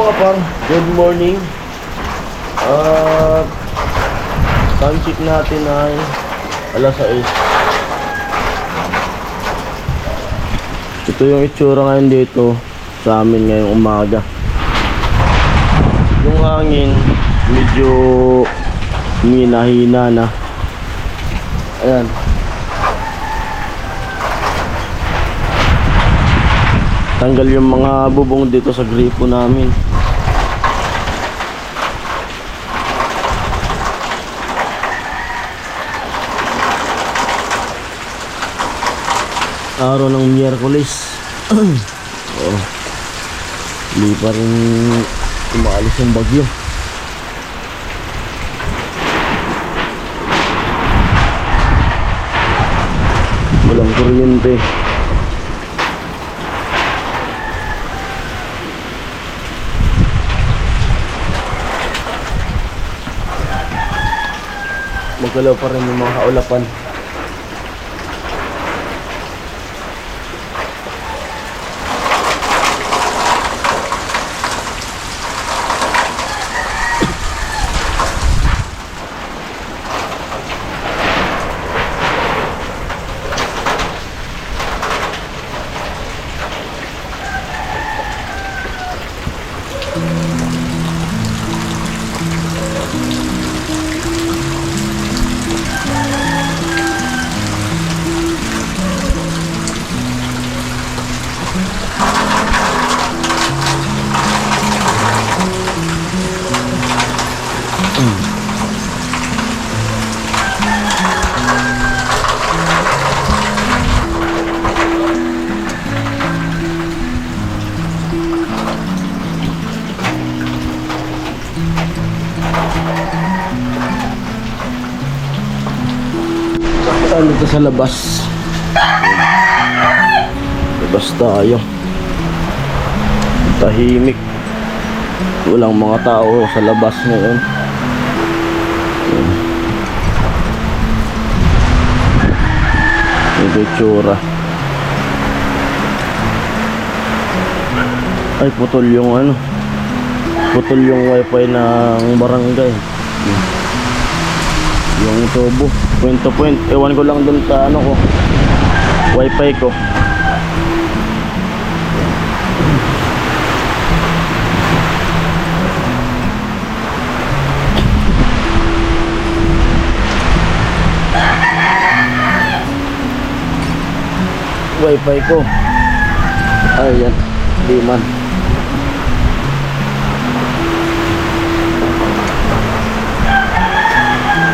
mga par, good morning. Time check natin ay alas 6. Ito yung itsura ngayon dito sa amin ngayong umaga. Yung hangin medyo minahina na. Ayan. Tanggal yung mga bubong dito sa gripo namin. Araw ng Miyerkules. Oh. Hindi pa rin umaalis yung bagyo. Walang kuryente. Magalaw pa rin yung mga kaulapan. Dito sa labas. Labas tayo. Tahimik. Walang mga tao sa labas ngayon. Ito yung tsura. Ay, putol yung ano. Putol yung wifi ng barangay. Yung tubo, point to point. Ewan ko lang dun sa ano ko, wifi ko. Wifi ko. Ayan, di man.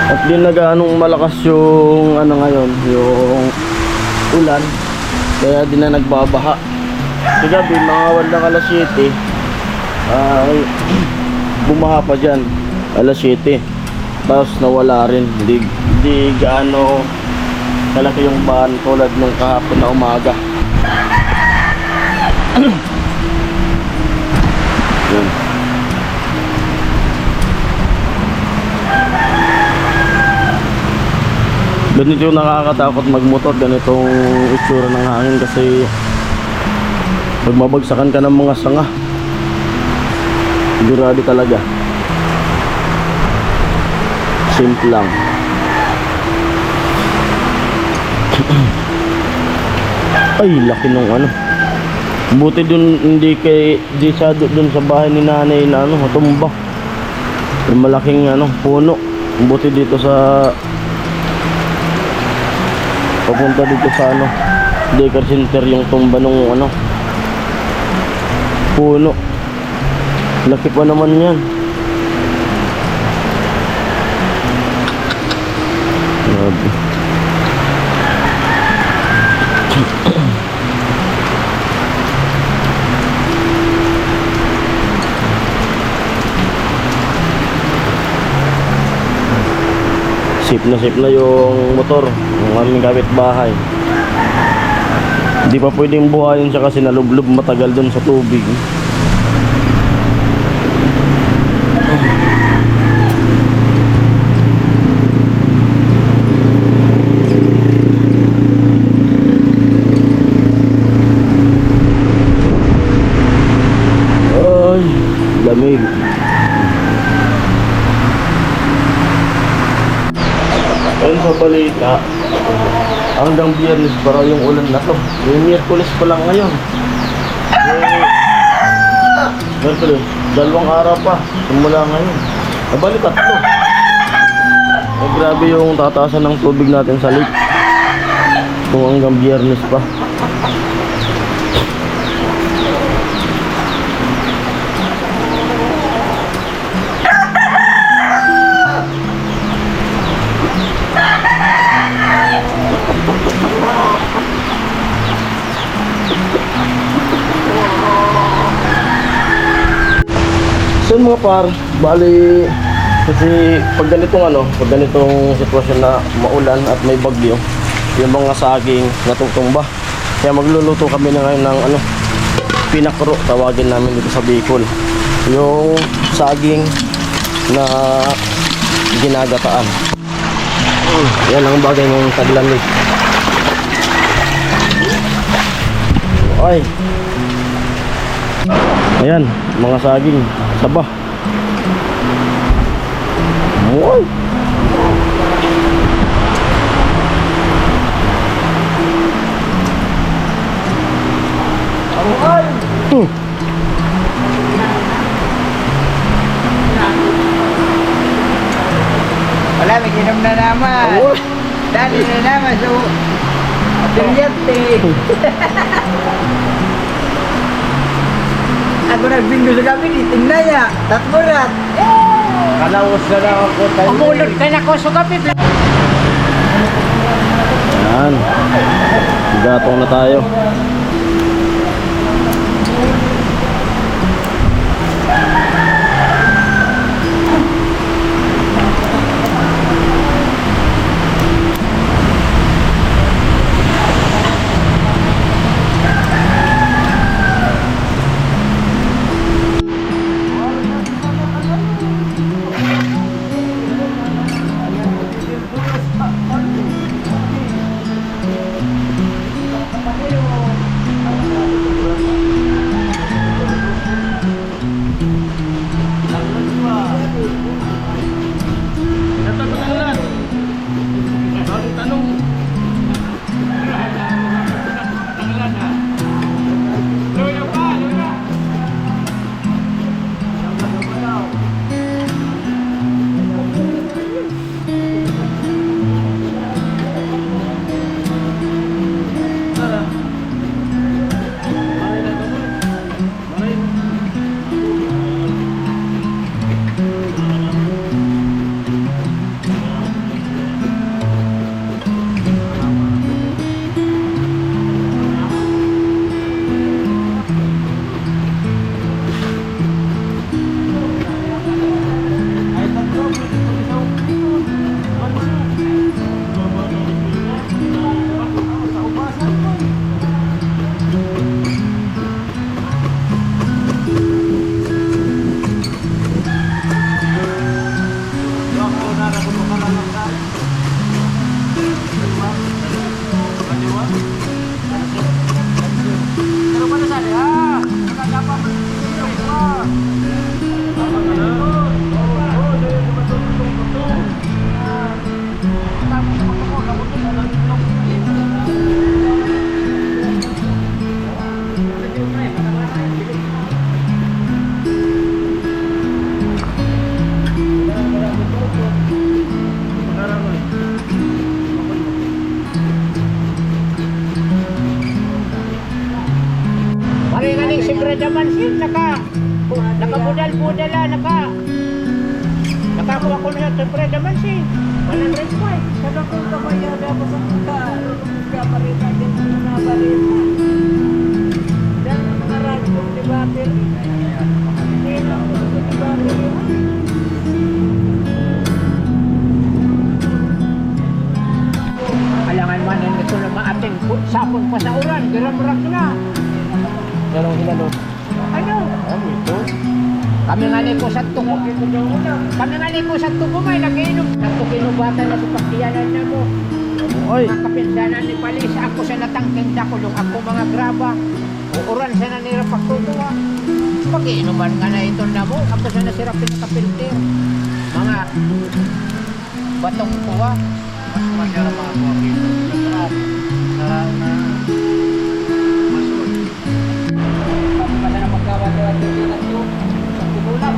At din nagaanong malakas yung ano ngayon, yung ulan, kaya din na nagbabaha. Kagabi mga wala alas 7 ay bumaha pa dyan alas 7, tapos nawala rin. Hindi gaano kalaki yung bahan tulad nung kahapon na umaga. Yan. Ganito yung nakakatakot magmotor, ganitong itsura ng hangin kasi pag mabagsakan ka ng mga sanga, grabe talaga. Simple lang. Ay, laki nung ano. Buti dun hindi sa dun sa bahay ni nanay na ano, matumba. Yung malaking ano, puno. Buti dito sa papunta dito sa ano, daycare center yung tumba nung ano, puno. Laki pa naman yan. Grabe. Safe na yung motor ng aming kapitbahay. Hindi pa pwedeng buhayin siya kasi nalublob matagal dun sa tubig. Kaya, hanggang Biyernes para yung ulan na to. Yung Miyerkules pa lang ngayon. Miyerkules, 2 araw pa. Simula ngayon. Nabalik 3. Grabe yung tataasan ng tubig natin sa lake. Kung hanggang Biyernes pa. So yun mga par, bali kasi pag ganitong sitwasyon na maulan at may bagyo, yung mga saging natutumba. Kaya magluluto kami na ngayon ng pinakro, tawagin namin dito sa Bicol. Yung saging na ginagataan. Yan ang bagay ng taglamig. Ay. Ayan, mga saging, saba. Uy. Wala, may ginom na naman. Dali na naman, so... Atiryate. Ako nagbingo sa gabi, tingnan niya. Tatburat. Kalawas na lang ako tayo. Umulot ka na ko sa gabi. Yan. Gatong na tayo. Nakabudal-budala, nakakuha ko na sa pre naman si 105. Kada kung kamayada pa sa mga kaparita din sa mga balita. Dan mga radyo di bater. Hindi na ako sa bater. Alangan man ito na maating sapon pa sa uran, giram-rak na. Ganong hinalo. Ano? Ano ito? Kami nga ko sa tuko. Kami nga ko sa tuko may nagiinom. Nagpukinubatan na sa pakyanan na mo. Oy. Mga kapinsanan ni Palis. Ako sa natangking dakulong. Ako mga graba. Uuran sa nanira pagtutuwa. Pag-iinuman nga na ito na mo. Ako sa nasirapin na kapilter. Mga batong tuwa. masyara mga kopi. Sarap na masun. Pagkakala na magkawala dito na ito. Tugulang.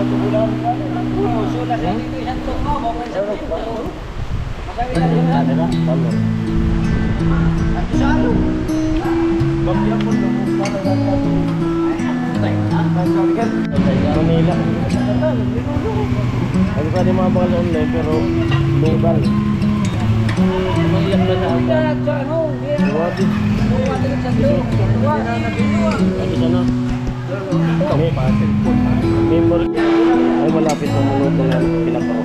Tugulang. Sulat sa dito. Isang tungo. Bukay sa dito. Masabi na dito. Ano na? Ano? At sa ano? Bakit po nung para sa Manila. Hindi pa rin mabakal sa online pero local. Umiyak na sa ano? What is? Ano sana? Memory. Ay malapit na minuto yan. Pinakaro.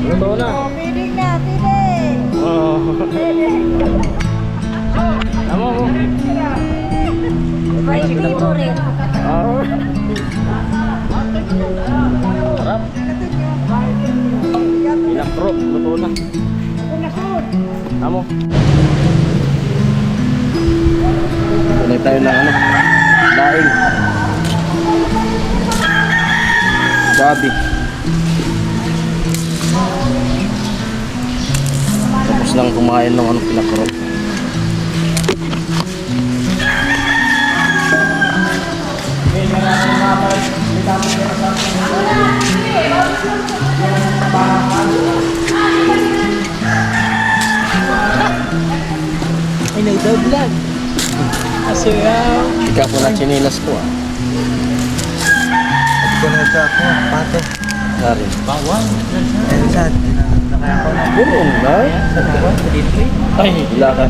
Luto na. Piling na, piling! Oh. Tama mo. My favorite. Ah. Sarap. Pinakro. Luto na. Tama. Tuloy tayo ng ano. Daing. Gabi. Tapos lang kumain ng ano pinakro. Ay, nagdaglag. Kasi Ika po na chinilas ko ah. ko na sa ako, pato. Sorry. Bawang. Ayun saan? Nakaya ko na. Buong ba? Ay, hila ka.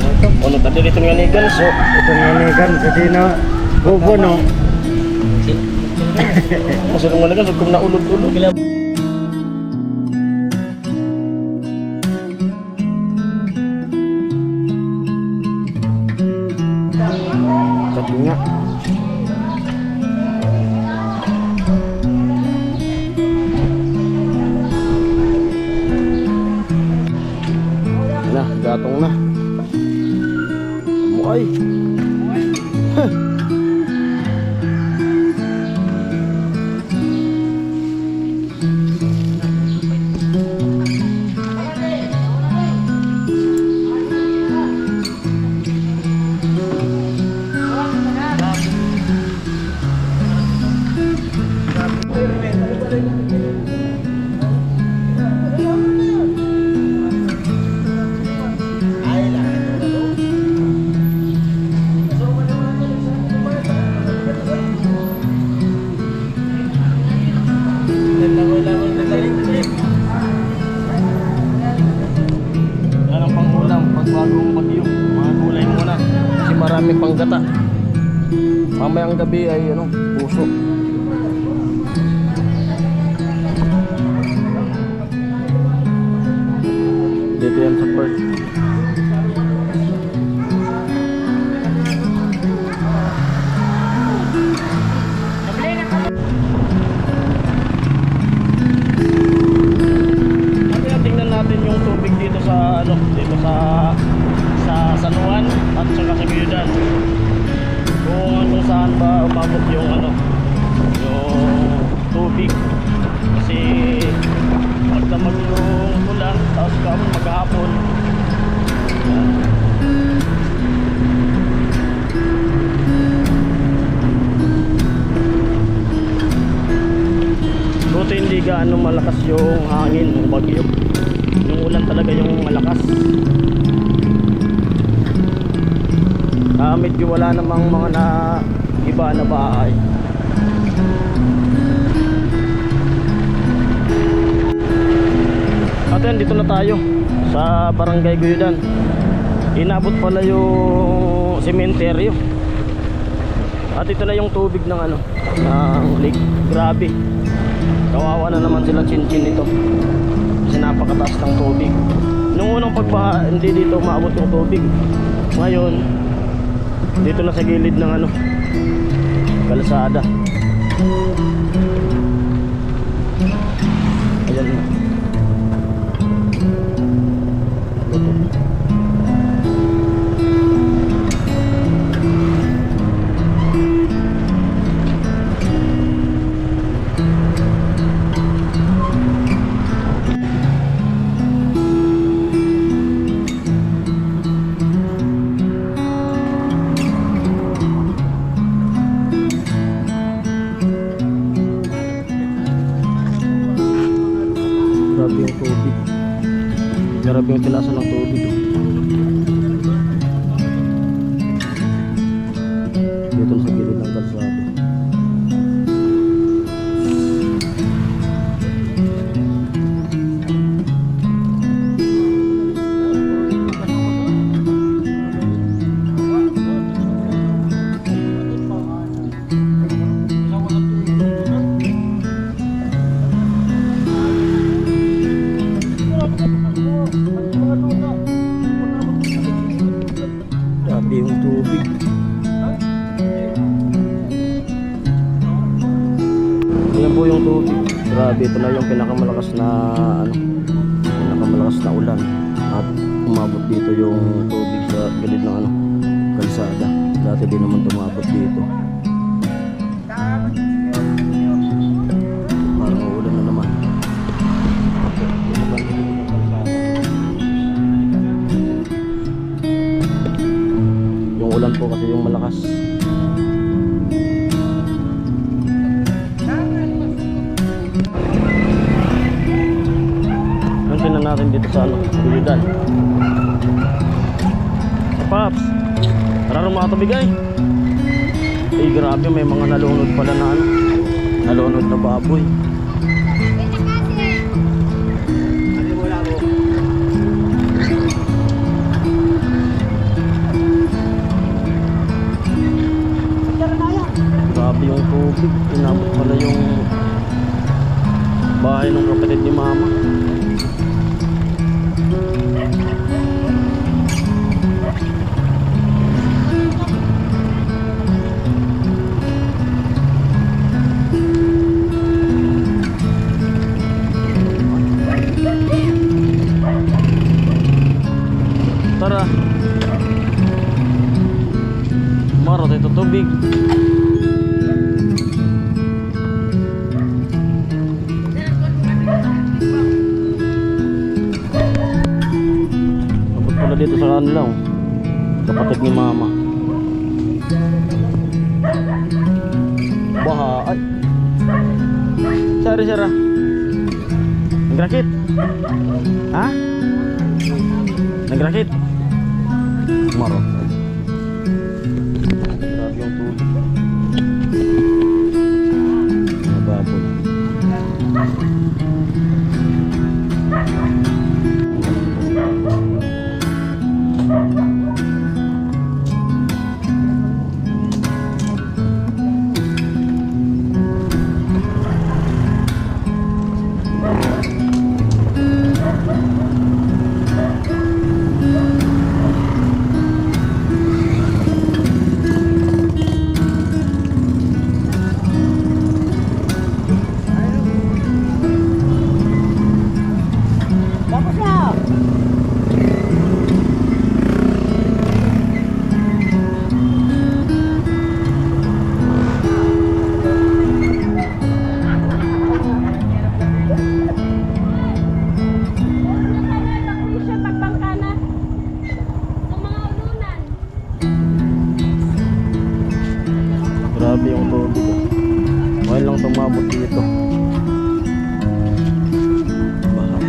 Ano tadi dito nga ni Ganso? Ito nga ni Gan, hindi na bubo no. Masulong mo na Ganso kung naulog-ulog. Sabi nga. Na, gatong na. Muay. Yan ang pangulam pag bagong bagyo. Mga gulay muna. Kasi marami pang gata. Mamayang gabi ay ano, puso. Dito yan sa Perth. Tingnan natin yung tubig dito sa ano, dito sa San Juan at saka sa Guyudan. Kung saan ba umabot yung ano, yung tubig. Kasi magdamag yung ulan, tapos kapag maghapon. Buti hindi gaano malakas yung hangin, yung bagyo. Yung ulan talaga yung malakas. Medyo wala namang mga iba na bahay. At yan, dito na tayo sa Barangay Guyudan. Inabot pala yung sementeryo. At ito na yung tubig ng ano, ng lake. Grabe. Kawawa na naman sila chinchin nito. Kasi napakataas ng tubig. Nung unang pagbaha, hindi dito maabot yung tubig. Ngayon, dito na sa gilid ng ano, kalsada. Ayan na. Grabe yung tilasan ng tubig. Dito sa gilid ng kalsada. Grabe yung tubig. Ayan po yung tubig. Grabe, ito na yung pinakamalakas na pinakamalakas na ulan. At umabot dito yung tubig sa gilid ng kalsada. Dati di naman tumabot dito. Parang uulan na naman. Yung ulan po kasi yung malakas. Tingnan natin dito sa Bilidan. Sa Paps, tara mga tumigay. Eh grabe, may mga nalunod pala na nalunod na baboy. Grabe yung tubig, inabot pala yung bahay ng kapatid ni mama. Tara, marot ito tubig. Tapos pala dito sa kanila, kapatid ni mama. Baha, ay. Sorry, Sarah. Nagrakit? Ha? Nagrakit? Maro. Grabe yung tubig. Mga baboy. Tapos na! Grabe yung tubig. Ngayon lang tumabot dito. Baha.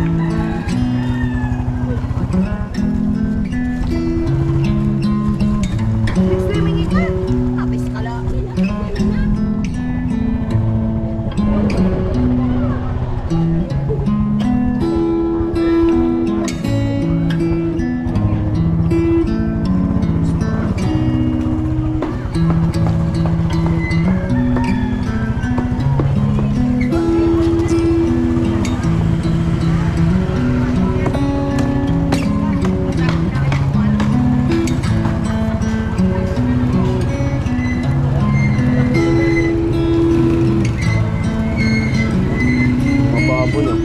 Mababoy oh.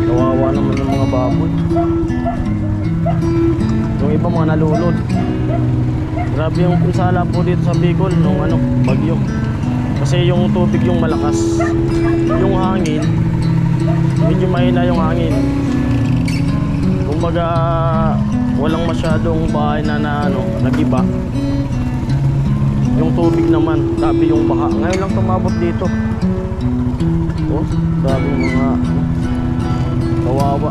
Kawawa naman ng mga baboy. Yung iba mga nalulod. Grabe yung pinsala po dito sa Bicol nung bagyo. Kasi yung tubig yung malakas. Yung hangin, medyo mahina yung hangin. Kumbaga walang masyadong bahay na ano, nagiba. Yung tubig naman, grabe yung baha. Ngayon lang tumabot dito. Oh, grabe yung mga kawawa.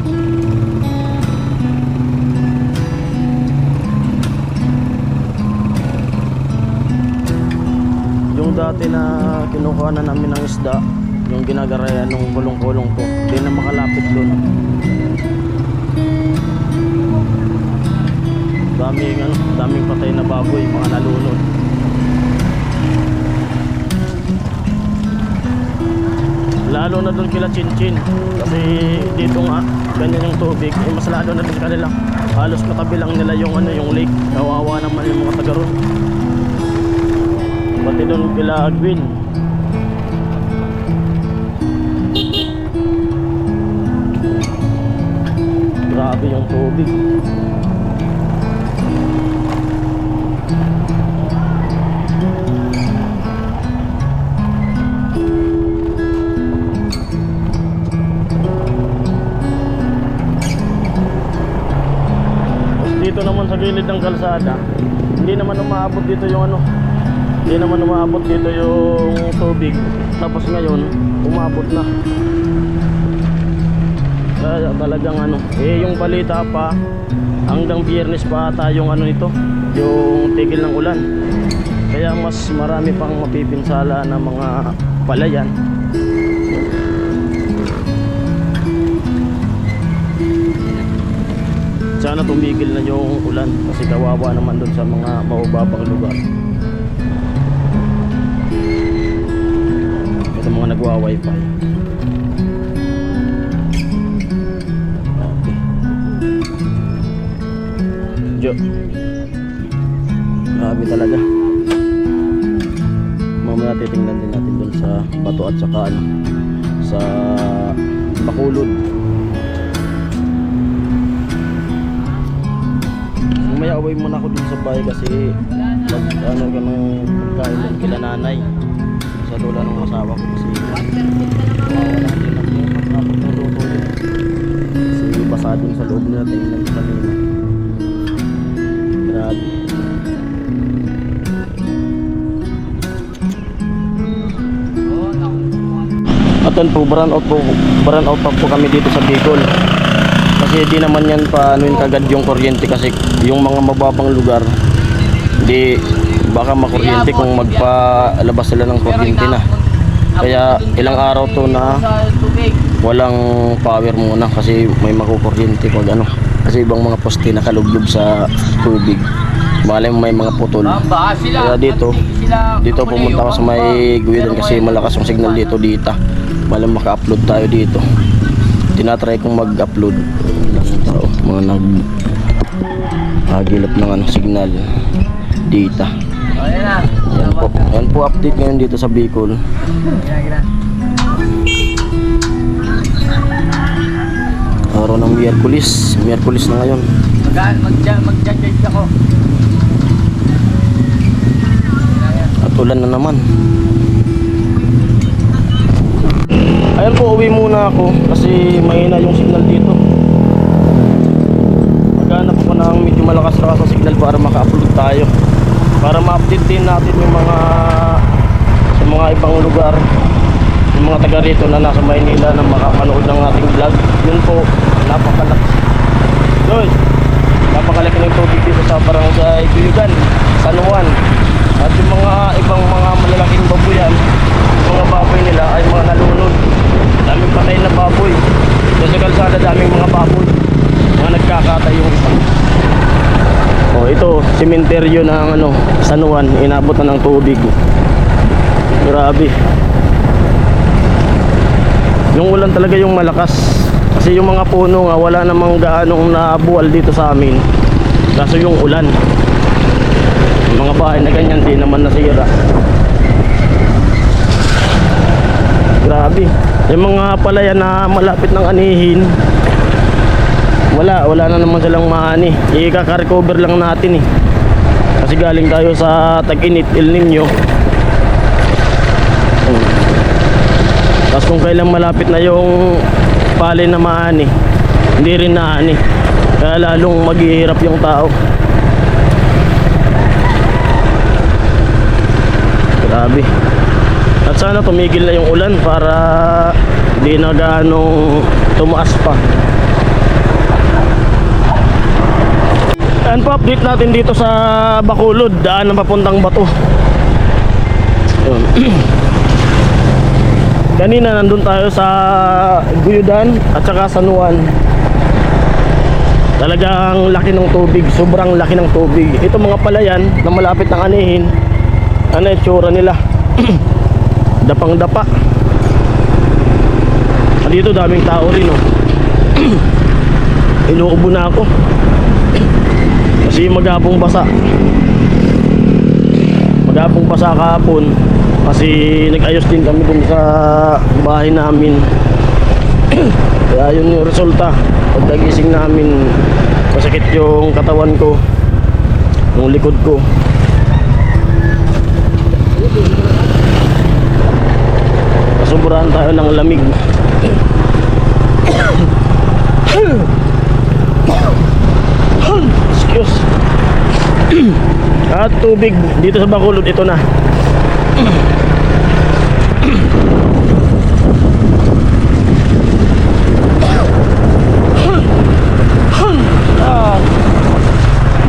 Yung dati na kinukuha na namin ng isda, yung ginagarayan nung kulong-kulong ko, hindi na makalapit doon. Daming patay na baboy, mga nalunod. Lalo na doon kila Chinchin, kasi dito nga ganyan yung tubig, mas lalo na doon kanila. Halos katabi lang nila yung yung lake. Kawawa naman yung mga taga roon. Pati doon kila Agwin. Grabe yung tubig. Dito naman sa gilid ng kalsada, hindi naman umaabot dito yung hindi naman umaabot dito yung tubig. Tapos ngayon umabot na. Kaya talagang yung balita pa hanggang Biyernes pa ata yung nito, yung tigil ng ulan. Kaya mas marami pang mapipinsala ng mga palayan. Sana tumigil na yung ulan kasi kawawa naman doon sa mga mababang lugar. Ito mga nagwa-wifi. Okay. Jo. Grabe talaga. Mamaya titingnan din natin doon sa bato at saka sa Bakulod. Mamaya away muna ako dun sa bahay kasi ka ng pagkain lang kila nanay sa lola ng asawa ko kasi wala din ako magkapag ng luto yun kasi basa dun sa loob nila tingin lang kanina. Grabe. At yun po, brand out pa po kami dito sa Bicol. Kasi di naman yan paanuin kagad yung kuryente kasi yung mga mababang lugar di baka makuryente kung magpalabas sila ng kuryente na. Kaya ilang araw to na walang power muna kasi may makukuryente pag kasi ibang mga poste nakalublob sa tubig. Malay may mga putol. Kaya dito pumunta ka sa may Guidan kasi malakas yung signal dito. Malay maka-upload tayo dito. Tinatry kong mag-upload mga nagagilap ng signal data. Yan po update ngayon dito sa Bicol. Araw ng Miyerkules na ngayon. Mag-judge ako. At ulan na naman. Ayan po, uwi muna ako kasi mahina yung signal dito. Maghanap ko ng medyo malakas-lakas ang signal para maka-upload tayo. Para ma-update din natin yung sa mga ibang lugar, yung mga taga rito na nasa Maynila na makapanood ng ating vlog. Yun po, napakalaki ng tubig dito sa barangay Guyugan, San Juan. At yung mga ibang mga malalaking baboyan, yung mga baboy nila ay mga nalunod. Daming patay na baboy. Sa kalsada daming mga baboy, mga nagkakatay yung isa. Ito, sementeryo ng San Juan, inabot na ng tubig. Grabe. Yung ulan talaga yung malakas. Kasi yung mga puno nga wala namang gaanong nabuwal dito sa amin. Kaso yung ulan. Yung mga bahay na ganyan din naman nasira. Grabe. Yung mga palayan na malapit ng anihin, wala na naman silang maani. Ikaka-recover lang natin kasi galing tayo sa tag-init, El Nino. Tapos kung kailan malapit na yung pali na maani, hindi rin naani. Kaya lalong maghihirap yung tao. Grabe. At sana tumigil na yung ulan para di na gaanong tumaas pa. Ayan po, update natin dito sa Bacolod, daan ng papuntang Bato. Yun. Kanina nandun tayo sa Guyudan at saka San Juan. Talagang laki ng tubig, sobrang laki ng tubig. Ito mga palayan na malapit ng anihin, ano yung tsura nila? Dapang dapa. Dito daming tao rin, oh. Inuubo na ako kasi magapong basa kahapon kasi nag-ayos din kami dun sa bahay namin. Kaya yun yung resulta. Pag nagising namin, masakit yung katawan ko, yung likod ko. Sobrahan tayo ng lamig. Excuse. At tubig dito sa Bacolod, ito na.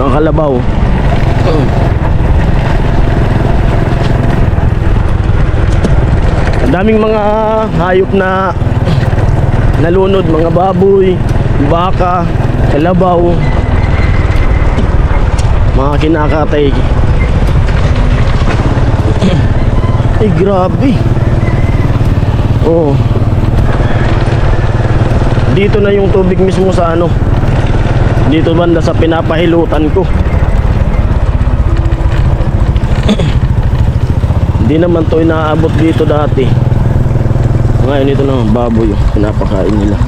Mga kalabaw. Ang daming mga hayop na nalunod, mga baboy, baka, kalabaw, mga kinakatay. Ay grabe. Oh. Dito na yung tubig mismo sa ano, dito banda sa pinapahilutan ko. Hindi naman to inaabot dito dati. Ngayon ito na baboy yung pinapakain nila.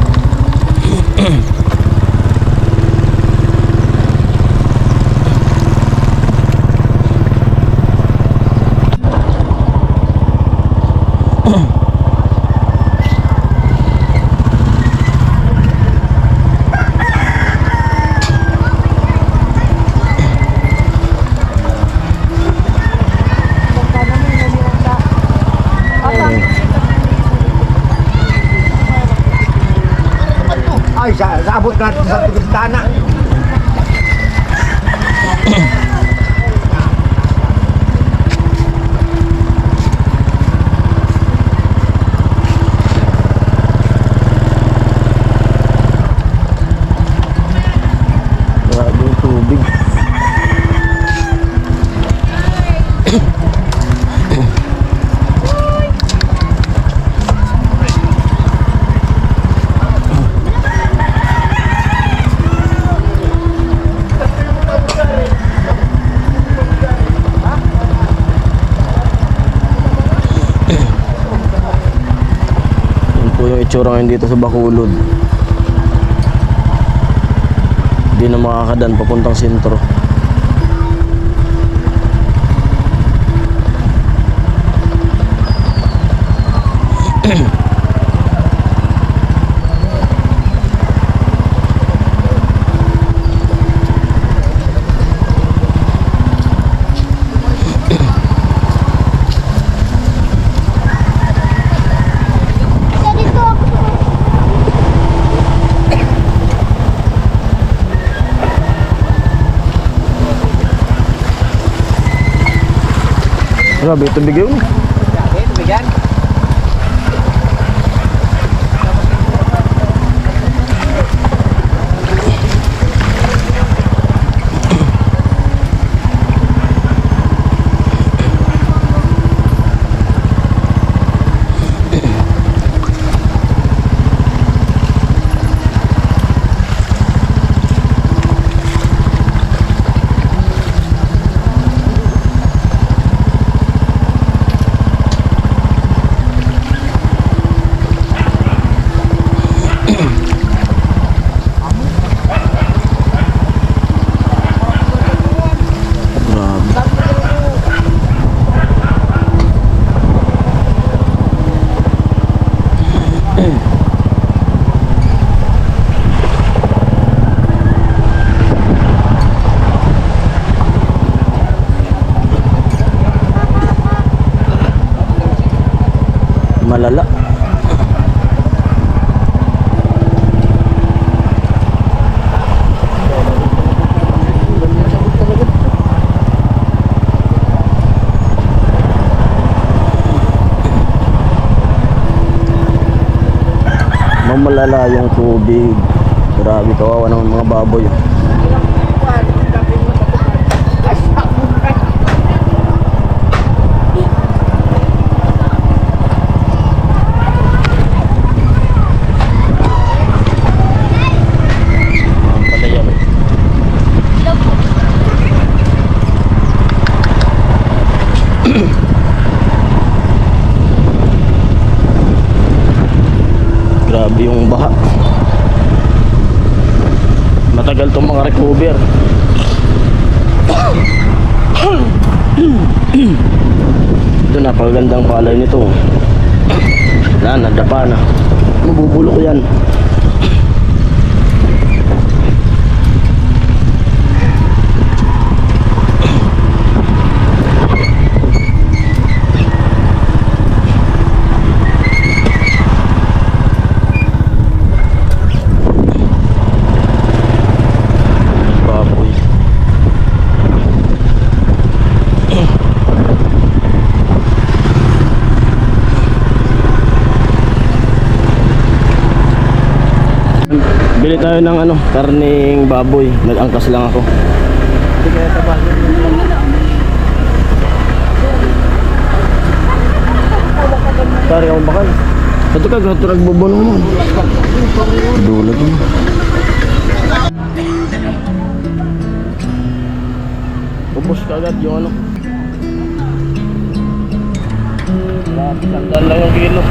Ay, sa abot natin sa Bintana. Grabe yung tubig. Yung itsura ngayon dito sa Bacolod, hindi na makakadaan papuntang sentro. Grabe, tubig yun. Tubigan. malala. Mamalala yung tubig. Grabe, kawawa ng mga baboy. Pala yan. Grabe yung baha. Matagal tong mga recover. Ito, napakagandang palay nito. Nadapa na. Mabubulok yan. Baboy. Bili tayo ng ano, karning baboy. Nag-angkas lang ako. Tari ako bakal. Ito ka, gato nagbubuno mo. Dulat mo. Ubus ka agad yung ano. Sandal lang yung kilo.